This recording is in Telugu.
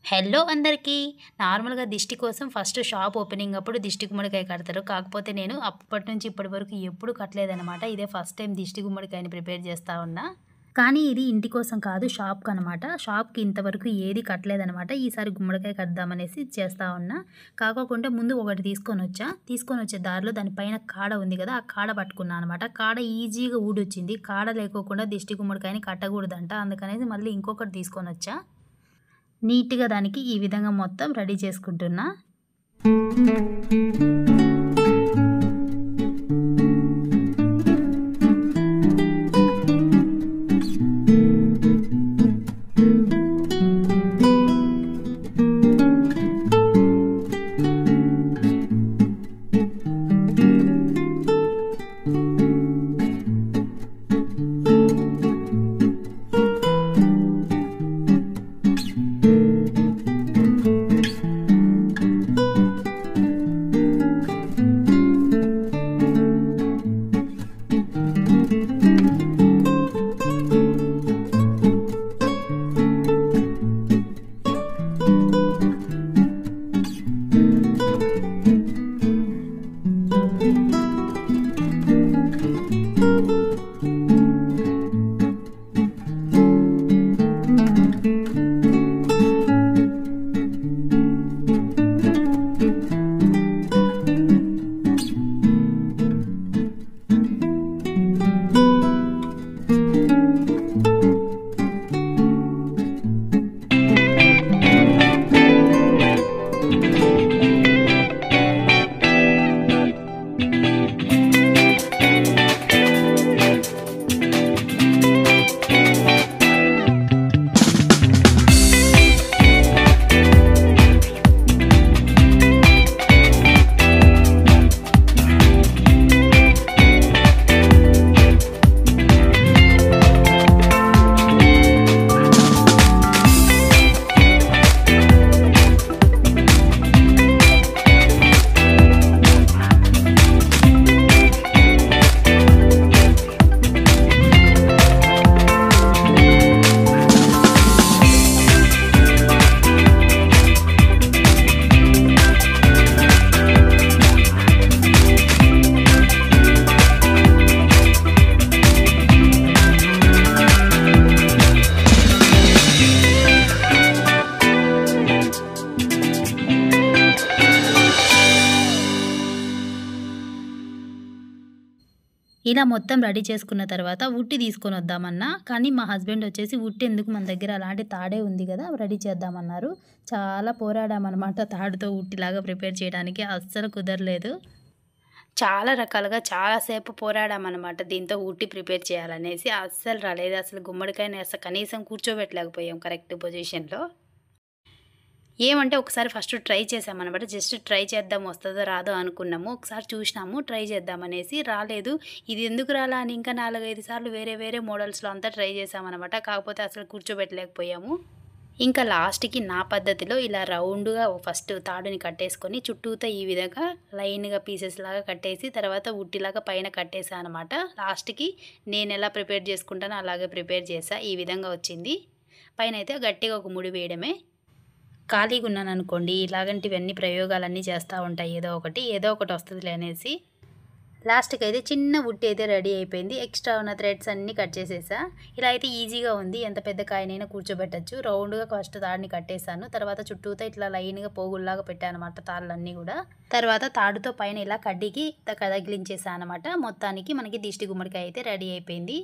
హలో అందరికీ. నార్మల్‌గా దిష్టి కోసం ఫస్ట్ షాప్ ఓపెనింగ్ అప్పుడు దిష్టి గుమ్మడికాయ కడతారు. కాకపోతే నేను అప్పటి నుంచి ఇప్పటి వరకు ఎప్పుడు కట్టలేదనమాట. ఇదే ఫస్ట్ టైం దిష్టి గుమ్మడికాయని ప్రిపేర్ చేస్తా ఉన్నా. కానీ ఇది ఇంటి కోసం కాదు, షాప్‌కనమాట. షాప్‌కి ఇంతవరకు ఏది కట్టలేదనమాట. ఈసారి గుమ్మడికాయ కడదామనేసి చేస్తా ఉన్నా. కాకోకుంటే ముందు ఒకటి తీసుకొనొచ్చే దారిలో దాని పైన కాడ ఉంది కదా! ఆ కాడ పట్టుకున్నా అనమాట. కాడ ఈజీగా ఊడొచ్చింది. కాడ లేకోకుండా దిష్టి గుమ్మడికాయని కట్టకూడదంట. అందుకనేసి మళ్ళీ ఇంకొకటి తీసుకొనొచ్చా. నీట్‌గా దానికి ఈ విధంగా మొత్తం రెడీ చేసుకుంటున్నా. ఇలా మొత్తం రెడీ చేసుకున్న తర్వాత ఉట్టి తీసుకొని వద్దామన్నా, కానీ మా హస్బెండ్ వచ్చేసి ఉట్టి ఎందుకు, మన దగ్గర అలాంటి తాడే ఉంది కదా రెడీ చేద్దామన్నారు. చాలా పోరాడామన్నమాట తాడుతో ఉట్టిలాగా ప్రిపేర్ చేయడానికి. అస్సలు కుదరలేదు. చాలా రకాలుగా చాలాసేపు పోరాడామన్నమాట దీంతో ఉట్టి ప్రిపేర్ చేయాలనేసి. అస్సలు రాలేదు. అసలు గుమ్మడికాయని అసలు కనీసం కూర్చోబెట్టలేకపోయాం కరెక్ట్ పొజిషన్లో. ఏమంటే ఒకసారి ఫస్ట్ ట్రై చేసామన్నమాట. జస్ట్ ట్రై చేద్దాం, వస్తుందో రాదో అనుకున్నాము. ఒకసారి చూసినాము, ట్రై చేద్దామనేసి. రాలేదు. ఇది ఎందుకు రాలా అని ఇంకా 4-5 సార్లు వేరే వేరే మోడల్స్లో అంతా ట్రై చేసామన్నమాట. కాకపోతే అసలు కూర్చోబెట్టలేకపోయాము. ఇంకా లాస్ట్కి నా పద్ధతిలో ఇలా రౌండ్గా ఫస్ట్ తాడుని కట్టేసుకొని చుట్టూతో ఈ విధంగా లైన్గా పీసెస్ లాగా కట్టేసి తర్వాత ఉట్టిలాగా పైన కట్టేసా అనమాట. లాస్ట్కి నేను ఎలా ప్రిపేర్ చేసుకుంటానో అలాగే ప్రిపేర్ చేసా. ఈ విధంగా వచ్చింది. పైన అయితే గట్టిగా ఒక ముడి వేయడమే. ఖాళీగా ఉన్నాను అనుకోండి, ఇలాగంటివన్నీ ప్రయోగాలన్నీ చేస్తూ ఉంటాయి. ఏదో ఒకటి వస్తుందిలే అనేసి. లాస్ట్కి అయితే చిన్న ఉట్టి అయితే రెడీ అయిపోయింది. ఎక్స్ట్రా ఉన్న థ్రెడ్స్ అన్నీ కట్ చేసేసా. ఇలా అయితే ఈజీగా ఉంది. ఎంత పెద్ద కాయనైనా కూర్చోబెట్టచ్చు. రౌండ్గా ఫస్ట్ తాడుని కట్టేశాను. తర్వాత చుట్టూతో ఇట్లా లైన్గా పోగుల్లాగా పెట్టాను అనమాట తాళ్ళన్నీ కూడా. తర్వాత తాడుతో పైన ఇలా కడ్డీకి తగిలించేసాను అనమాట. మొత్తానికి మనకి దిష్టి గుమ్మడికాయ అయితే రెడీ అయిపోయింది.